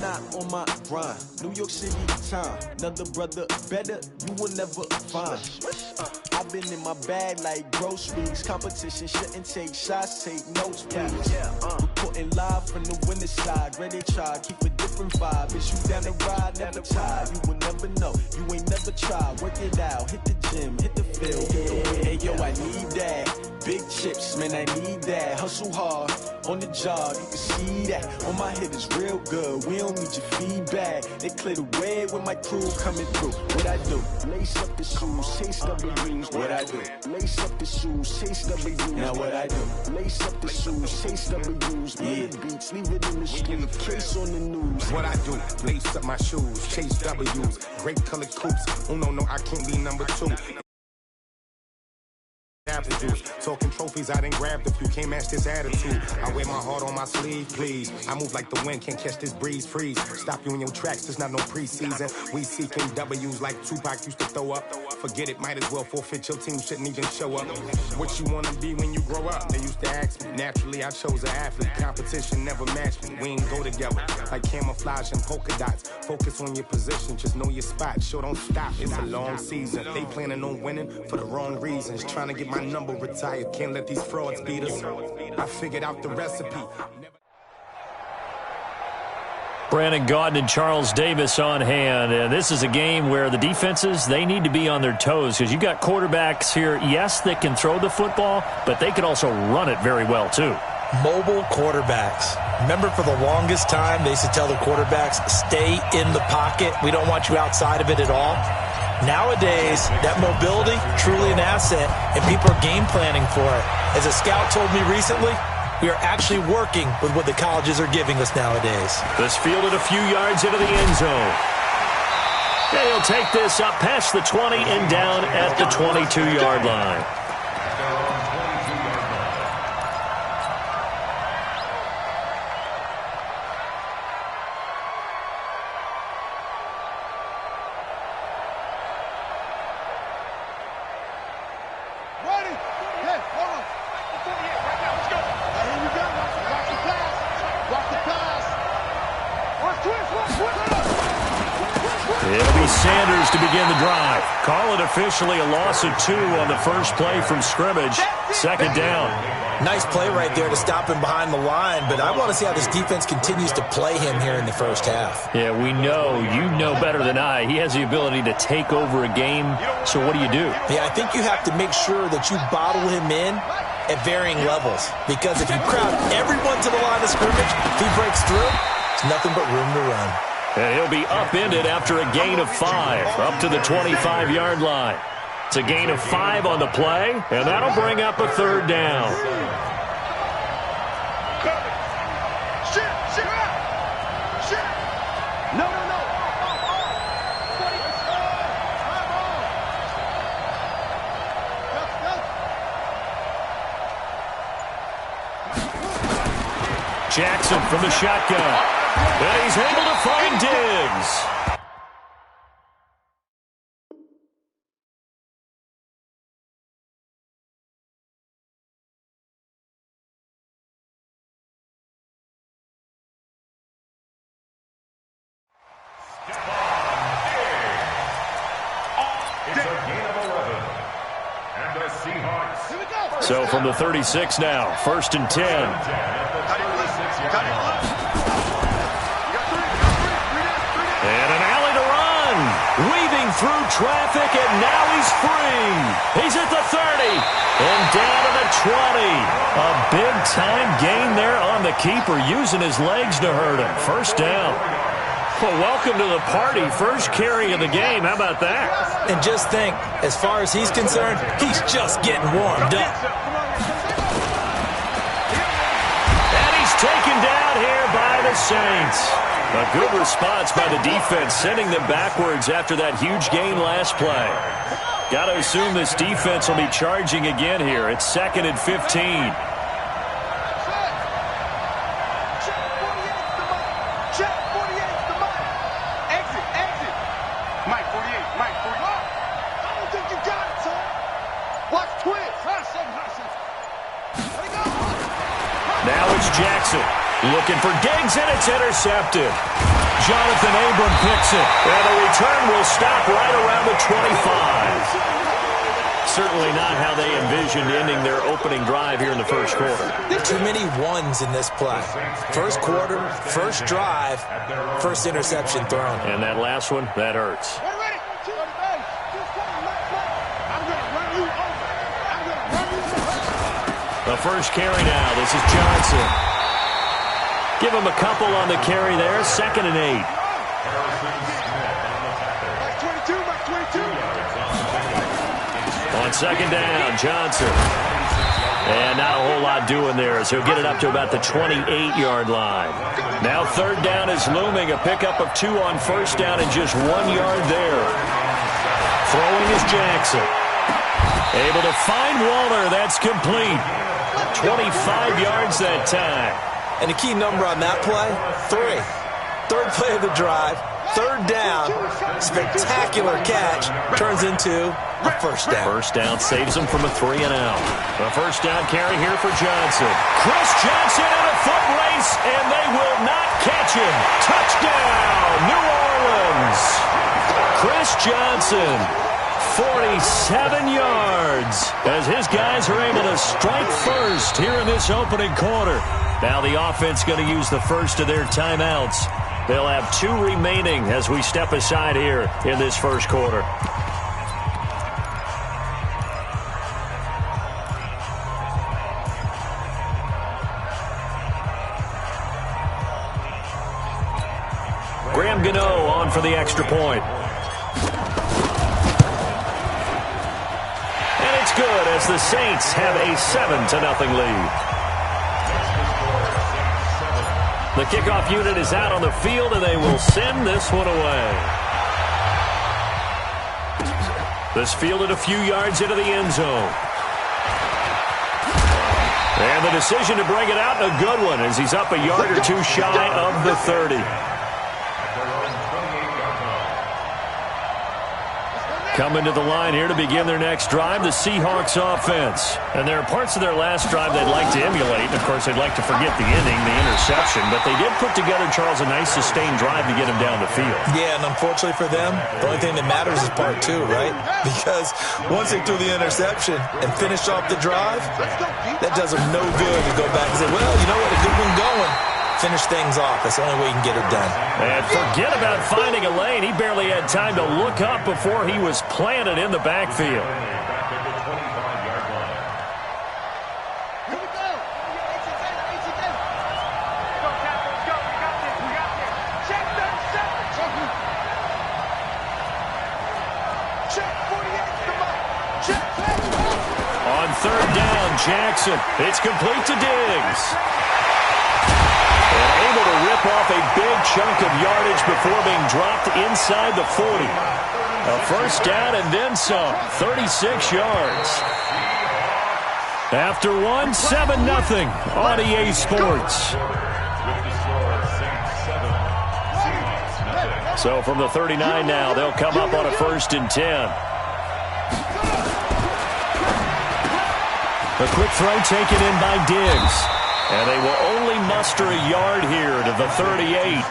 Not on my grind, New York City time. Another brother better, you will never find. I've been in my bag like groceries. Competition shouldn't take shots, take notes, please. Reporting live from the winning side. Ready to try, keep a different vibe. Is you down the ride, never tired. You will never know, you ain't never tried. Work it out, hit the gym, hit the field. Hey yo, I need that. Big chips, man, I need that. Hustle hard, on the job, you can see that. On my hit is real good, we don't need your feedback. They clear the way with my crew coming through. What I do? Lace up the shoes, chase W's. What I do? Lace up the shoes, chase W's. Now what I do? Lace up the shoes, chase W's. Yeah, beats, leave it in the street, case on the news. What I do? Lace up my shoes, chase W's. Great colored coops. Oh no, I can't be number 2. Apple juice. Talking trophies, I didn't grab the few. Can't match this attitude. I wear my heart on my sleeve, please. I move like the wind, can't catch this breeze, freeze. Stop you in your tracks, there's not no preseason. We seeking W's like Tupac used to throw up. Forget it, might as well forfeit. Your team shouldn't even show up. What you wanna be when you grow up? They used to ask me. Naturally, I chose an athlete. Competition never matched me. We ain't go together like camouflage and polka dots. Focus on your position, just know your spot. Sure, don't stop. It's a long season. They planning on winning for the wrong reasons. Trying to get my number retired. Can't let these frauds beat us. I figured out the recipe. Brandon Gaudin and Charles Davis on hand. And this is a game where the defenses, they need to be on their toes because you've got quarterbacks here, yes, that can throw the football, but they can also run it very well, too. Mobile quarterbacks. Remember, for the longest time, they used to tell the quarterbacks, stay in the pocket. We don't want you outside of it at all. Nowadays, that mobility, truly an asset, and people are game planning for it. As a scout told me recently, we are actually working with what the colleges are giving us nowadays. This fielded a few yards into the end zone. And he'll take this up past the 20 and down at the 22-yard line. It'll be Sanders to begin the drive. Call it officially a loss of 2 on the first play from scrimmage. Second down. Nice play right there to stop him behind the line, but I want to see how this defense continues to play him here in the first half. Yeah, we know. You know better than I. He has the ability to take over a game, so what do you do? Yeah, I think you have to make sure that you bottle him in at varying levels, because if you crowd everyone to the line of scrimmage, if he breaks through, it's nothing but room to run. And he'll be upended after a gain of 5, up to the 25-yard line. It's a gain of 5 on the play, and that'll bring up a third down. Jackson from the shotgun. And he's able to find Diggs. So from the 36 now, 1st and 10. And an alley to run. Weaving through traffic, and now he's free. He's at the 30 and down to the 20. A big-time gain there on the keeper, using his legs to hurt him. First down. Well, welcome to the party. First carry of the game. How about that? And just think, as far as he's concerned, he's just getting warmed up. And he's taken down here by the Saints. A good response by the defense, sending them backwards after that huge gain last play. Got to assume this defense will be charging again here. It's 2nd and 15. Now it's Jackson looking for Diggs, and it's intercepted. Jonathan Abram picks it. And the return will stop right around the 25. Certainly not how they envisioned ending their opening drive here in the first quarter. Too many ones in this play. First quarter, first drive, first interception thrown. And that last one, that hurts. The first carry now. This is Johnson. Give him a couple on the carry there. 2nd and 8. On 2nd down, Johnson. And not a whole lot doing there as he'll get it up to about the 28-yard line. Now 3rd down is looming. A pickup of 2 on 1st down and just 1 yard there. Throwing is Jackson. Able to find Waller. That's complete. 25 yards that time. And the key number on that play, 3. 3rd play of the drive, 3rd down, spectacular catch, turns into a 1st down. 1st down saves him from a 3 and out. The 1st down carry here for Johnson. Chris Johnson in a foot race, and they will not catch him. Touchdown, New Orleans. Chris Johnson. 47 yards as his guys are able to strike first here in this opening quarter. Now the offense going to use the first of their timeouts. They'll have 2 remaining as we step aside here in this first quarter. Graham Gano on for the extra point. It's good as the Saints have a 7-0 lead. The kickoff unit is out on the field, and they will send this one away. This fielded a few yards into the end zone. And the decision to bring it out, a good one, as he's up a yard or 2 shy of the 30. Coming to the line here to begin their next drive, the Seahawks offense. And there are parts of their last drive they'd like to emulate. And, of course, they'd like to forget the ending, the interception. But they did put together, Charles, a nice sustained drive to get him down the field. Yeah, and unfortunately for them, the only thing that matters is part 2, right? Because once they threw the interception and finished off the drive, that does them no good to go back and say, well, you know what, a good one going. Finish things off. That's the only way you can get it done. And forget about finding a lane. He barely had time to look up before he was planted in the backfield. On 3rd down, Jackson. It's complete to Diggs. And able to rip off a big chunk of yardage before being dropped inside the 40. A 1st down and then some. 36 yards. After 1, 7-0 on EA Sports. So from the 39 now, they'll come up on a 1st and 10. A quick throw taken in by Diggs. And they will only muster a yard here to the 38.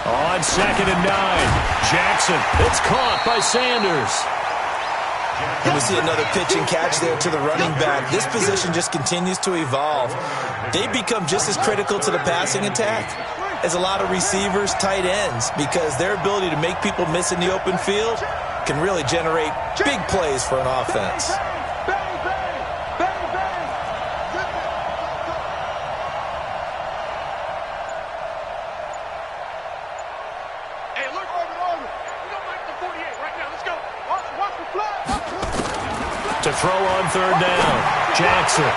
On 2nd and 9, Jackson. It's caught by Sanders. And we see another pitch and catch there to the running back. This position just continues to evolve. They become just as critical to the passing attack as a lot of receivers, tight ends, because their ability to make people miss in the open field can really generate big plays for an offense. To throw on 3rd down, Jackson.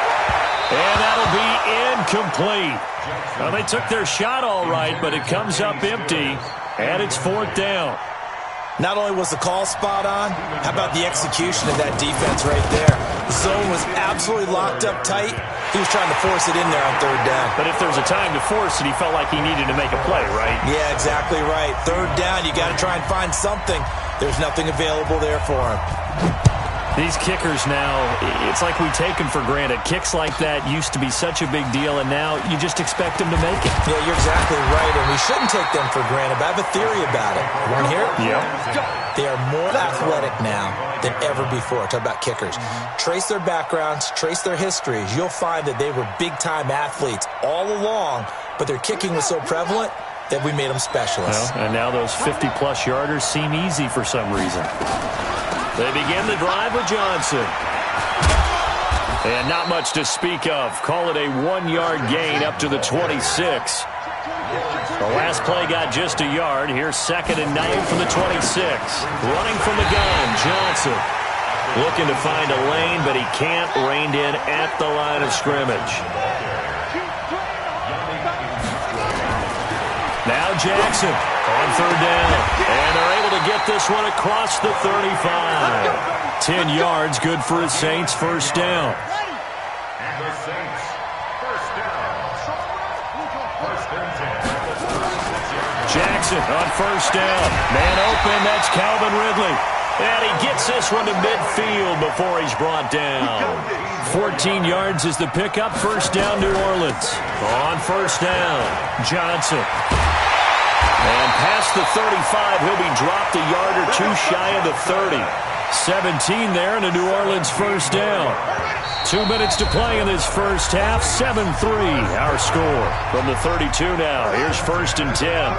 And that'll be incomplete. Well, they took their shot all right, but it comes up empty, and it's 4th down. Not only was the call spot on, how about the execution of that defense right there? The zone was absolutely locked up tight. He was trying to force it in there on third down. But if there's a time to force it, he felt like he needed to make a play, right? Yeah, exactly right. Third down, you got to try and find something. There's nothing available there for him. These kickers now, it's like we take them for granted. Kicks like that used to be such a big deal, and now you just expect them to make it. Yeah, you're exactly right, and we shouldn't take them for granted, but I have a theory about it. You want to hear it? Yeah. They are more athletic now than ever before. Talk about kickers. Trace their backgrounds, trace their histories. You'll find that they were big-time athletes all along, but their kicking was so prevalent that we made them specialists. Well, and now those 50-plus yarders seem easy for some reason. They begin the drive with Johnson. And not much to speak of. Call it a 1-yard gain up to the 26. The last play got just a yard. Here's 2nd and 9 from the 26. Running from the gun, Johnson. Looking to find a lane, but he can't. Reined in at the line of scrimmage. Now Jackson on 3rd down. And they're able to get this one across the 35. 10 yards, good for the Saints. 1st down. Jackson on 1st down. Man open, that's Calvin Ridley. And he gets this one to midfield before he's brought down. 14 yards is the pickup. 1st down, New Orleans. On 1st down, Johnson. And past the 35, he'll be dropped a yard or two shy of the 30. 17 there and a New Orleans 1st down. 2 minutes to play in this first half. 7-3 our score from the 32 now. Here's 1st and 10.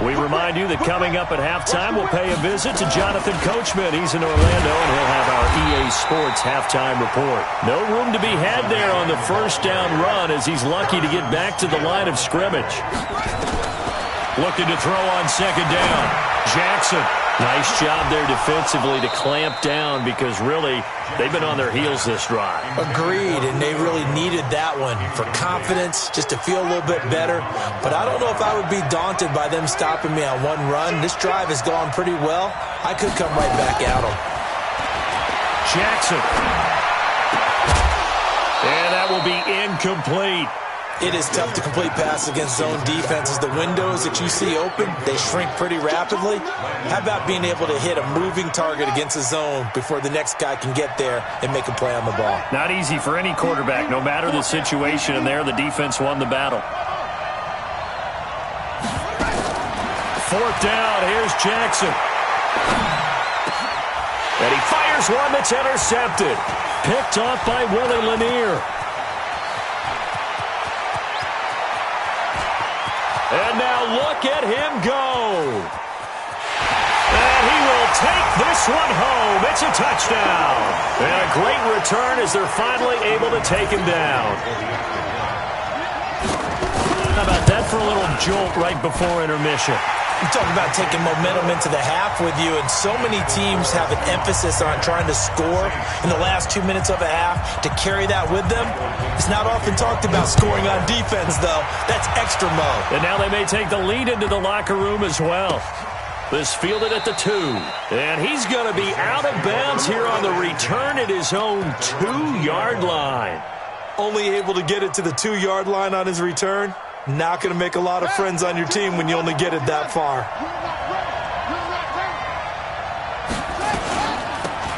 We remind you that coming up at halftime, we'll pay a visit to Jonathan Coachman. He's in Orlando, and he'll have our EA Sports halftime report. No room to be had there on the 1st down run as he's lucky to get back to the line of scrimmage. Looking to throw on 2nd down. Jackson. Nice job there defensively to clamp down because really they've been on their heels this drive. Agreed, and they really needed that one for confidence, just to feel a little bit better. But I don't know if I would be daunted by them stopping me on one run. This drive has gone pretty well. I could come right back at them. Jackson. And that will be incomplete. It is tough to complete passes against zone defenses. The windows that you see open, they shrink pretty rapidly. How about being able to hit a moving target against a zone before the next guy can get there and make a play on the ball? Not easy for any quarterback, no matter the situation, and there the defense won the battle. 4th down, here's Jackson. And he fires one that's intercepted. Picked off by Willie Lanier. And now look at him go. And he will take this one home. It's a touchdown. And a great return as they're finally able to take him down. How about that for a little jolt right before intermission? You talk about taking momentum into the half with you, and so many teams have an emphasis on trying to score in the last 2 minutes of a half. To carry that with them, it's not often talked about scoring on defense, though. That's extra mode. And now they may take the lead into the locker room as well. This fielded at the 2. And he's going to be out of bounds here on the return at his own 2-yard line. Only able to get it to the 2-yard line on his return. Not going to make a lot of friends on your team when you only get it that far.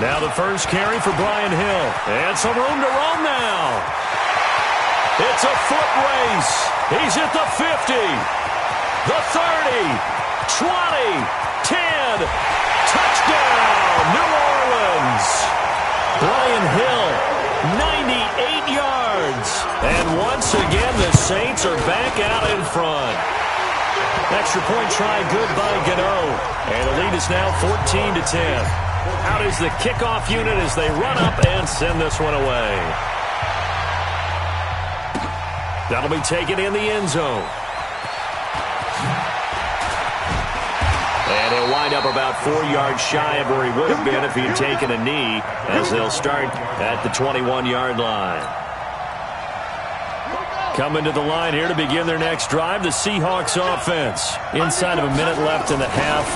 Now the first carry for Brian Hill. And some room to roam now. It's a foot race. He's at the 50, the 30, 20, 10. Touchdown, New Orleans. Brian Hill, 98 yards. And once again, the Saints are back out in front. Extra point try good by Gano. And the lead is now 14-10. Out is the kickoff unit as they run up and send this one away. That'll be taken in the end zone. And he'll wind up about 4 yards shy of where he would have been if he had taken a knee, as they'll start at the 21-yard line. Coming to the line here to begin their next drive, the Seahawks offense. Inside of a minute left in the half,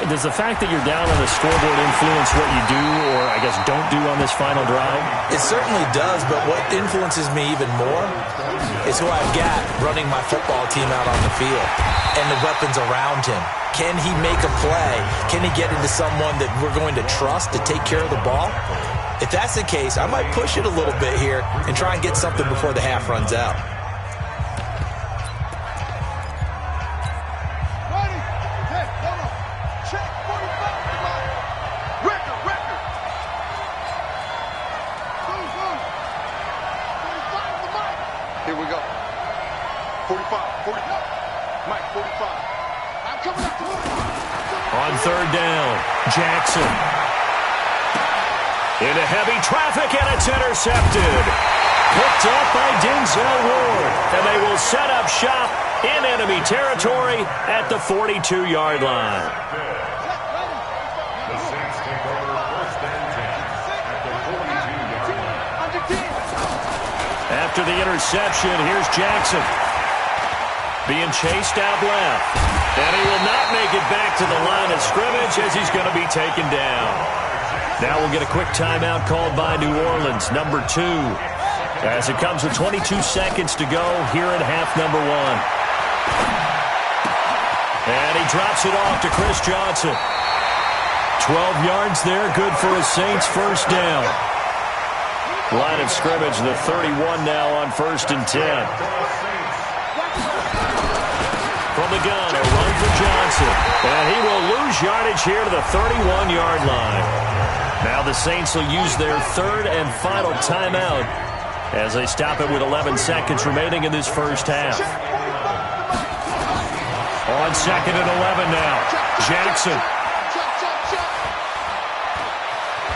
does the fact that you're down on the scoreboard influence what you do or, I guess, don't do on this final drive? It certainly does, but what influences me even more is who I've got running my football team out on the field and the weapons around him. Can he make a play? Can he get into someone that we're going to trust to take care of the ball? If that's the case, I might push it a little bit here and try and get something before the half runs out. Here we go. 45, 45. Mike, 45. I'm coming up to him. On third down, Jackson. Into heavy traffic, and it's intercepted. Picked up by Denzel Ward. And they will set up shop in enemy territory at the 42-yard line. The Saints take over first and 10 at the 42-yard line. After the interception, here's Jackson. Being chased out left. And he will not make it back to the line of scrimmage as he's going to be taken down. Now we'll get a quick timeout called by New Orleans, number 2. As it comes with 22 seconds to go here in half number 1. And he drops it off to Chris Johnson. 12 yards there, good for a Saints first down. Line of scrimmage, the 31 now on first and 10. From the gun, a run for Johnson. And he will lose yardage here to the 31-yard line. Now the Saints will use their third and final timeout as they stop it with 11 seconds remaining in this first half. On second and 11 now, Jackson.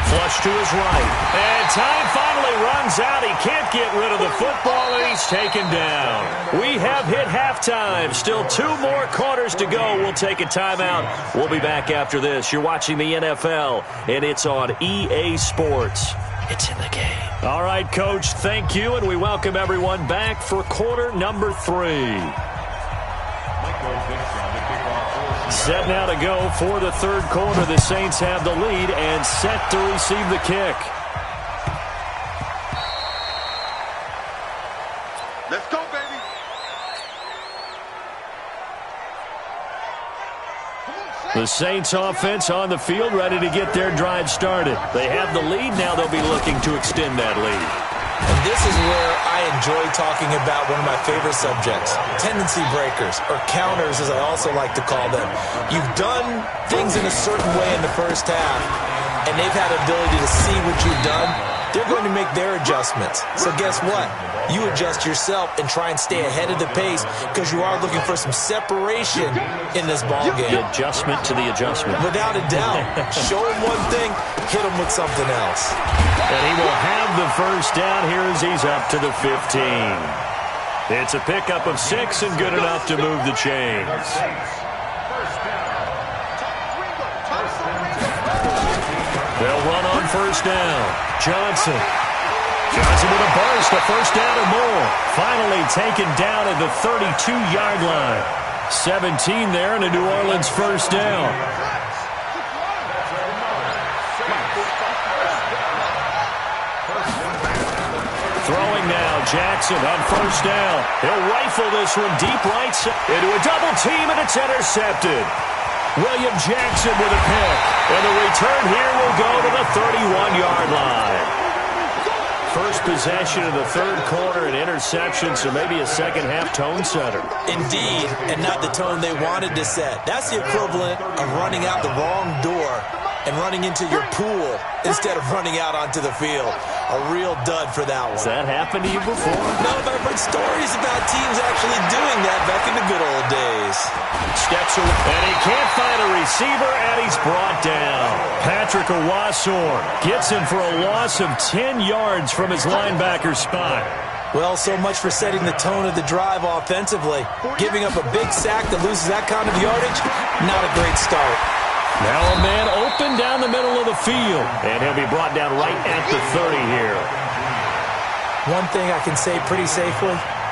Flush to his right. And time finally runs out. He can't get rid of the football, and he's taken down. We have hit halftime. Still 2 more quarters to go. We'll take a timeout. We'll be back after this. You're watching the NFL, and it's on EA Sports. It's in the game. All right, Coach, thank you, and we welcome everyone back for quarter number 3. Set now to go for the third quarter. The Saints have the lead and set to receive the kick. Let's go, baby. The Saints offense on the field ready to get their drive started. They have the lead. Now they'll be looking to extend that lead. And this is where I enjoy talking about one of my favorite subjects, tendency breakers, or counters as I also like to call them. You've done things in a certain way in the first half, and they've had the ability to see what you've done. They're going to make their adjustments. So guess what? You adjust yourself and try and stay ahead of the pace because you are looking for some separation in this ball game. The adjustment to the adjustment. Without a doubt. Show them one thing, hit them with something else. And he will have the first down here as he's up to the 15. It's a pickup of 6 and good enough to move the chains. They'll run on first down. Johnson with a burst, a first down or more. Finally taken down at the 32-yard line. 17 there and a New Orleans first down. Throwing now, Jackson on first down. He'll rifle this one deep right side into a double team, and it's intercepted. William Jackson with a pick. And the return here will go to the 31-yard line. First possession of the third quarter, an interception, so maybe a second-half tone setter. Indeed, and not the tone they wanted to set. That's the equivalent of running out the wrong door and running into your pool instead of running out onto the field. A real dud for that one. Has that happened to you before? No, but I've heard stories about teams actually doing that back in the good old days. Steps away, and he can't find a receiver, and he's brought down. Patrick Owasor gets him for a loss of 10 yards from his linebacker spot. Well, so much for setting the tone of the drive offensively. Giving up a big sack that loses that kind of yardage, not a great start. Now a man open down the middle of the field, and he'll be brought down right at the 30 here. One thing I can say pretty safely,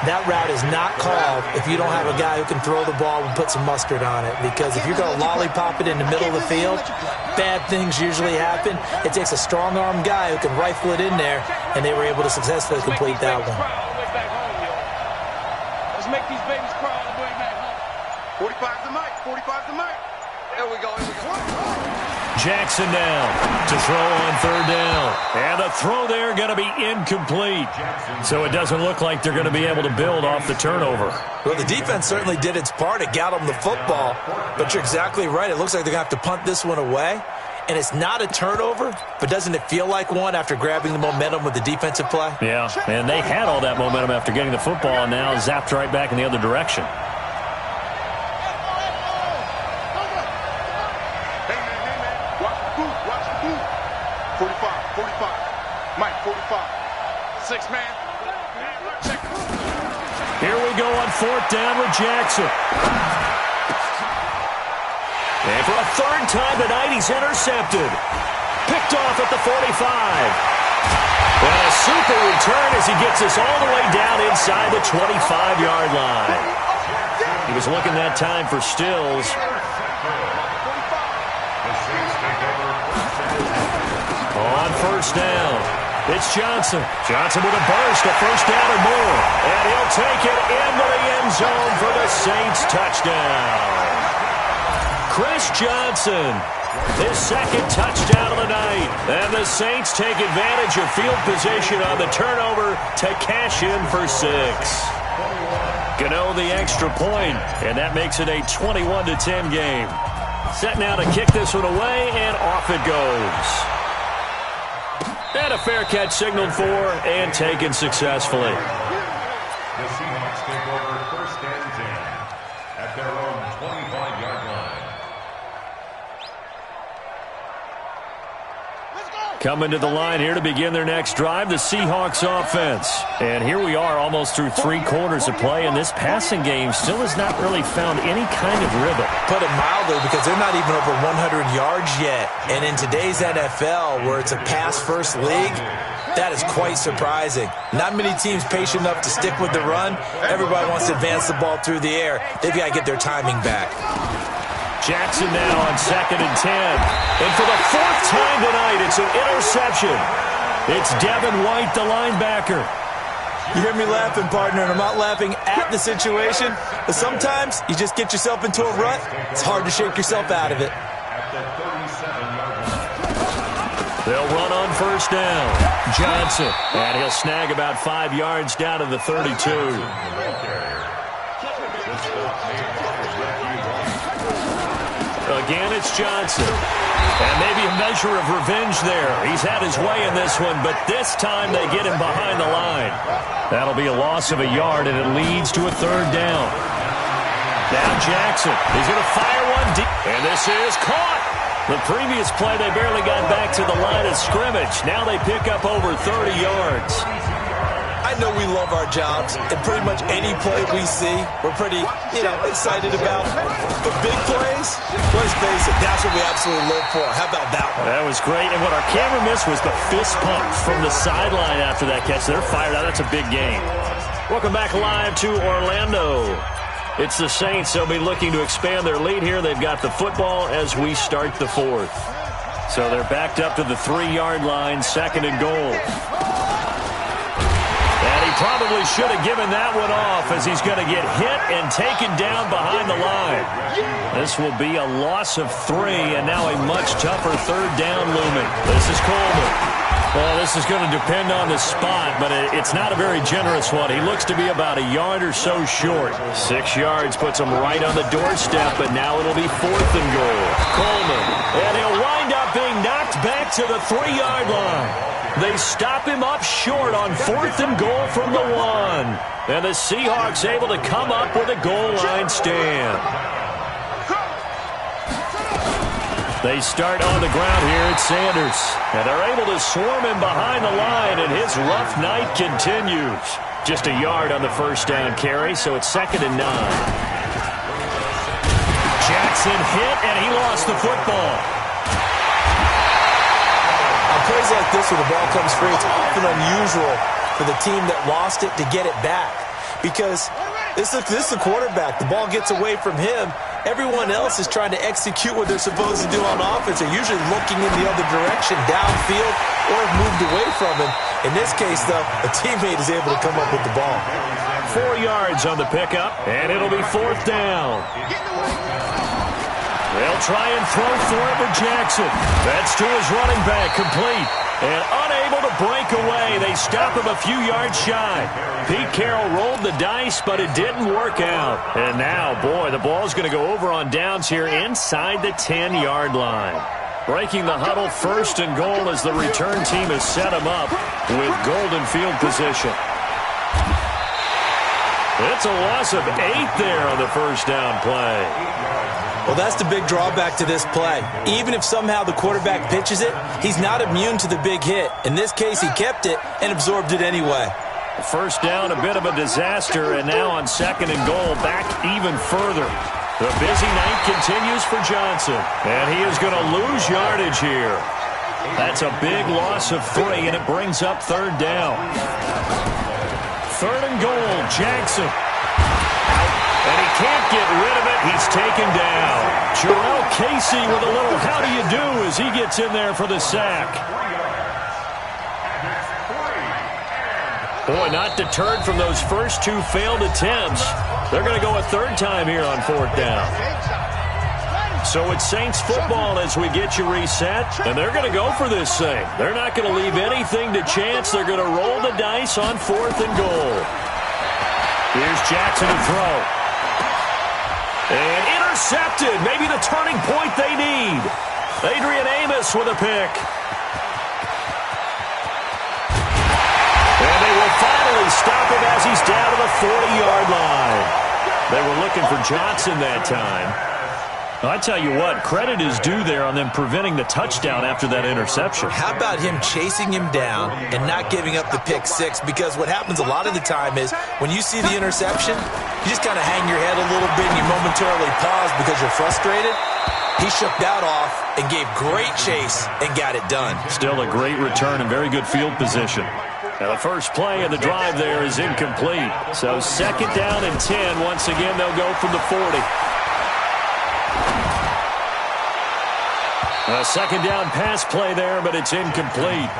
that route is not called if you don't have a guy who can throw the ball and put some mustard on it. Because if you're going to lollipop it in the middle of the field, bad things usually happen. It takes a strong-arm guy who can rifle it in there, and they were able to successfully complete that one. Let's make these babies cry all the way back home. 45's the mic. 45's the mic. There we go. Here we go. Jackson now to throw on third down. And the throw there going to be incomplete. So it doesn't look like they're going to be able to build off the turnover. Well, the defense certainly did its part. It got them the football. But you're exactly right. It looks like they're going to have to punt this one away. And it's not a turnover, but doesn't it feel like one after grabbing the momentum with the defensive play? Yeah, and they had all that momentum after getting the football and now zapped right back in the other direction. Mike, 45. 6 man. Check. Here we go on fourth down with Jackson. And for a third time tonight, he's intercepted. Picked off at the 45. And a super return as he gets us all the way down inside the 25-yard line. He was looking that time for Stills. On first down, it's Johnson. Johnson with a burst, a first down or more. And he'll take it into the end zone for the Saints touchdown. Chris Johnson, his second touchdown of the night. And the Saints take advantage of field position on the turnover to cash in for 6. Gano the extra point, and that makes it a 21-10 game. Set now to kick this one away, and off it goes. And a fair catch signaled for and taken successfully. The Seahawks take over first and 10 at their own 25-yard line. Coming to the line here to begin their next drive, the Seahawks offense. And here we are almost through 3 quarters of play, and this passing game still has not really found any kind of rhythm. Put it mildly, because they're not even over 100 yards yet. And in today's NFL, where it's a pass-first league, that is quite surprising. Not many teams patient enough to stick with the run. Everybody wants to advance the ball through the air. They've got to get their timing back. Jackson now on 2nd and 10. And for the 4th time tonight, it's an interception. It's Devin White, the linebacker. You hear me laughing, partner, and I'm not laughing at the situation, but sometimes you just get yourself into a rut. It's hard to shake yourself out of it. They'll run on first down. Johnson, and he'll snag about 5 yards down to the 32. Again, it's Johnson. And maybe a measure of revenge there. He's had his way in this one, but this time they get him behind the line. That'll be a loss of a yard, and it leads to a 3rd down. Now Jackson. He's going to fire one deep. And this is caught. The previous play, they barely got back to the line of scrimmage. Now they pick up over 30 yards. I know we love our jobs, and pretty much any play we see, we're pretty, excited about. But big plays, let's face it, that's what we absolutely live for. How about that one? That was great, and what our camera missed was the fist pump from the sideline after that catch. They're fired out. That's a big game. Welcome back live to Orlando. It's the Saints. They'll be looking to expand their lead here. They've got the football as we start the 4th. So they're backed up to the 3-yard line, 2nd and goal. And he probably should have given that one off as he's going to get hit and taken down behind the line. This will be a loss of 3, and now a much tougher 3rd down looming. This is Coleman. Well, this is going to depend on the spot, but it's not a very generous one. He looks to be about a yard or so short. 6 yards puts him right on the doorstep, but now it'll be 4th and goal. Coleman, and he'll wind up being knocked back to the 3-yard line. They stop him up short on 4th and goal from the 1. And the Seahawks able to come up with a goal line stand. They start on the ground here at Sanders. And they're able to swarm him behind the line, and his rough night continues. Just a yard on the first down carry, so it's 2nd and 9. Jackson hit, and he lost the football. Plays like this where the ball comes free, it's often unusual for the team that lost it to get it back. because this is a quarterback. The ball gets away from him. Everyone else is trying to execute what they're supposed to do on offense. They're usually looking in the other direction, downfield, or have moved away from him. In this case, though, a teammate is able to come up with the ball. 4 yards on the pickup, and it'll be 4th down. They'll try and throw for it with Jackson. That's to his running back, complete. And unable to break away. They stop him a few yards shy. Pete Carroll rolled the dice, but it didn't work out. And now, boy, the ball's going to go over on downs here inside the 10-yard line. Breaking the huddle, 1st and goal as the return team has set him up with golden field position. It's a loss of 8 there on the 1st down play. Well, that's the big drawback to this play. Even if somehow the quarterback pitches it, he's not immune to the big hit. In this case, he kept it and absorbed it anyway. 1st down, a bit of a disaster, and now on 2nd and goal, back even further. The busy night continues for Johnson, and he is going to lose yardage here. That's a big loss of 3, and it brings up 3rd down. 3rd and goal, Jackson. And he can't get rid of it. He's taken down. Jarrell Casey with a little how do you do as he gets in there for the sack. Boy, not deterred from those first 2 failed attempts. They're going to go a 3rd time here on 4th down. So it's Saints football as we get you reset, and they're going to go for this thing. They're not going to leave anything to chance. They're going to roll the dice on 4th and goal. Here's Jackson to throw. And intercepted. Maybe the turning point they need. Adrian Amos with a pick. And they will finally stop him as he's down to the 40-yard line. They were looking for Johnson that time. I tell you what, credit is due there on them preventing the touchdown after that interception. How about him chasing him down and not giving up the pick 6? Because what happens a lot of the time is when you see the interception, you just kind of hang your head a little bit and you momentarily pause because you're frustrated. He shook that off and gave great chase and got it done. Still a great return and very good field position. Now the first play of the drive there is incomplete. So 2nd down and 10. Once again, they'll go from the 40. A 2nd down pass play there, but it's incomplete.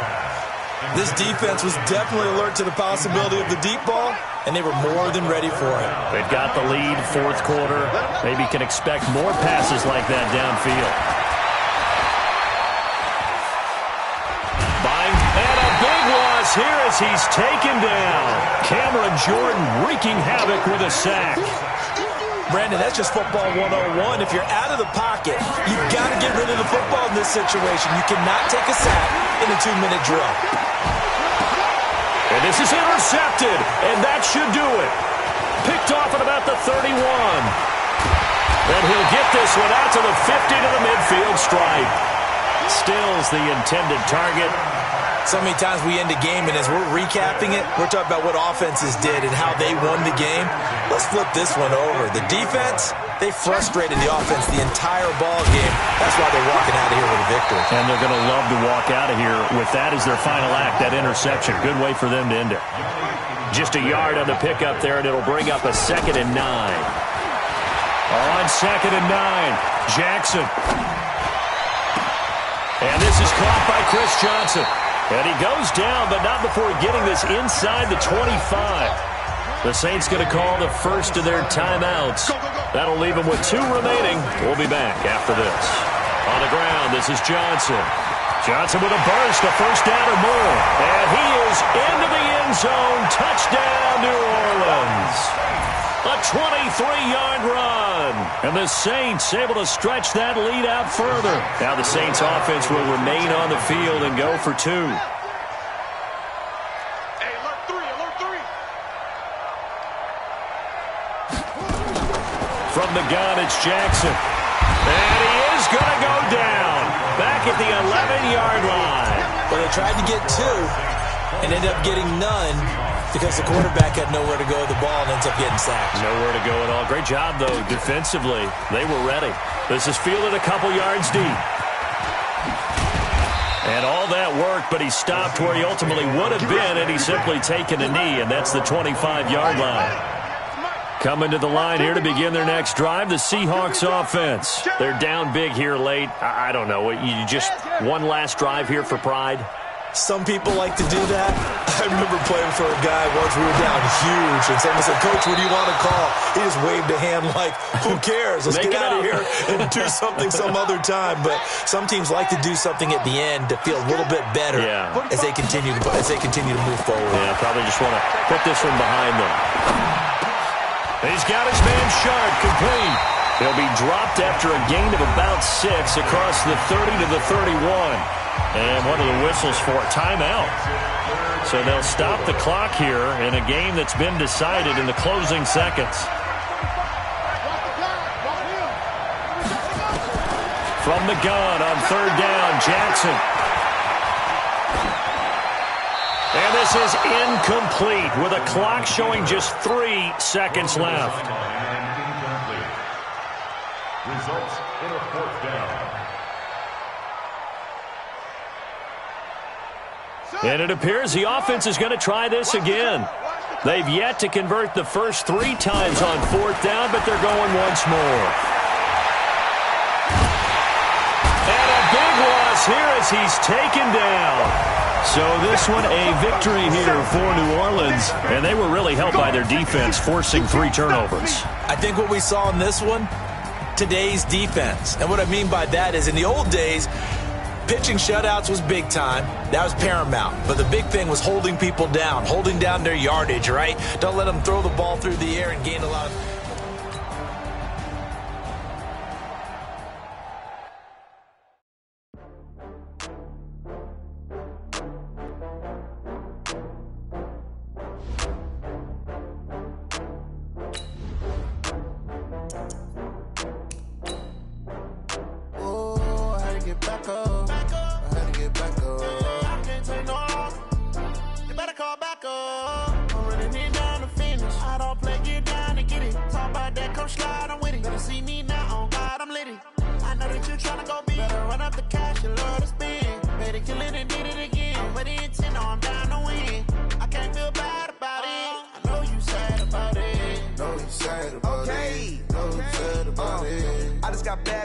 This defense was definitely alert to the possibility of the deep ball, and they were more than ready for it. They've got the lead, 4th quarter. Maybe can expect more passes like that downfield. And a big loss here as he's taken down. Cameron Jordan wreaking havoc with a sack. Brandon, that's just football 101. If you're out of the pocket, you've got to get rid of the football in this situation. You cannot take a sack in a 2-minute drill. And this is intercepted, and that should do it. Picked off at about the 31. And he'll get this one out to the 50 to the midfield stripe. Stills the intended target. So many times we end a game, and as we're recapping it, we're talking about what offenses did and how they won the game. Let's flip this one over. The defense, they frustrated the offense the entire ball game. That's why they're walking out of here with a victory. And they're going to love to walk out of here with that as their final act, that interception. Good way for them to end it. Just a yard on the pickup there, and it'll bring up a 2nd and 9. On 2nd and 9, Jackson. And this is caught by Chris Johnson. And he goes down, but not before getting this inside the 25. The Saints going to call the first of their timeouts. That'll leave them with 2 remaining. We'll be back after this. On the ground, this is Johnson. Johnson with a burst, a 1st down or more. And he is into the end zone. Touchdown, New Orleans. A 23-yard run. And the Saints able to stretch that lead out further. Now the Saints offense will remain on the field and go for 2. Hey, alert 3, alert 3. From the gun, it's Jackson. And he is going to go down. Back at the 11-yard line. Well, they tried to get 2 and ended up getting none because the quarterback had nowhere to go with the ball and ends up getting sacked. Nowhere to go at all. Great job, though, defensively. They were ready. This is fielded a couple yards deep. And all that work, but he stopped where he ultimately would have been, and he's simply taken a knee, and that's the 25-yard line. Coming to the line here to begin their next drive, the Seahawks offense. They're down big here late. I don't know. You just one last drive here for pride? Some people like to do that. I remember playing for a guy once. We were down huge, and someone said, "Coach, what do you want to call?" He just waved a hand like, who cares? Let's get out of here and do something some other time. But some teams like to do something at the end to feel a little bit better as they continue to move forward. Yeah, probably just want to put this one behind them. He's got his man Sharp complete. He'll be dropped after a gain of about 6 across the 30 to the 31. And one of the whistles for a timeout. So they'll stop the clock here in a game that's been decided in the closing seconds. From the gun on third down, Jackson. And this is incomplete with a clock showing just 3 seconds left. Results in a 4th down. And it appears the offense is going to try this again. They've yet to convert the first 3 times on 4th down, but they're going once more. And a big loss here as he's taken down. So this one a victory here for New Orleans, and they were really helped by their defense, forcing 3 turnovers. I think what we saw in this one, today's defense. And what I mean by that is in the old days, pitching shutouts was big time. That was paramount. But the big thing was holding people down, holding down their yardage, right? Don't let them throw the ball through the air and gain a lot of...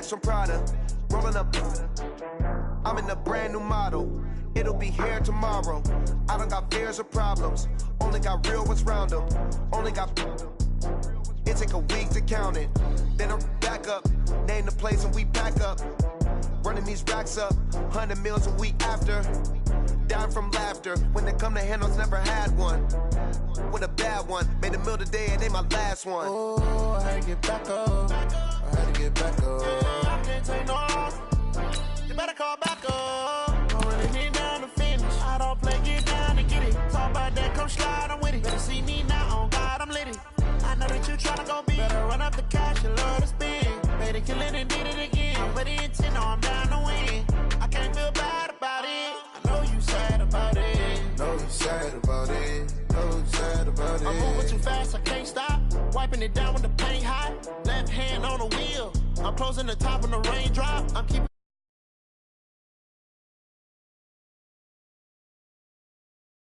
From Prada, rolling up. I'm in a brand new model. It'll be here tomorrow. I don't got fears or problems. Only got real ones round them. Only got. It take a week to count it. Then I'm back up. Name the place and we pack up. Running these racks up. 100 meals a week after. Down from laughter. When it come to handles, never had one. With a bad one. Made a meal today and they my last one. Oh, I had to get back up. I had to get back up. I can't take no loss. You better call back up. I'm running it down to finish. I don't play, get down and get it. Talk about that, come slide, I'm with it. Better see me now, on God, I'm litty. I know that you tryna go big. Better run up the cash, you love to spend. Made it, kill it, and did it again. I'm ready intent, no, I'm down to win. I can't feel bad about it. I know you sad about it. Know you sad about it. Know you sad about it. I'm moving too fast, I can't stop. Wiping it down with the paint hot. Left hand on the wheel. I'm closing the top on the raindrop. I'm keeping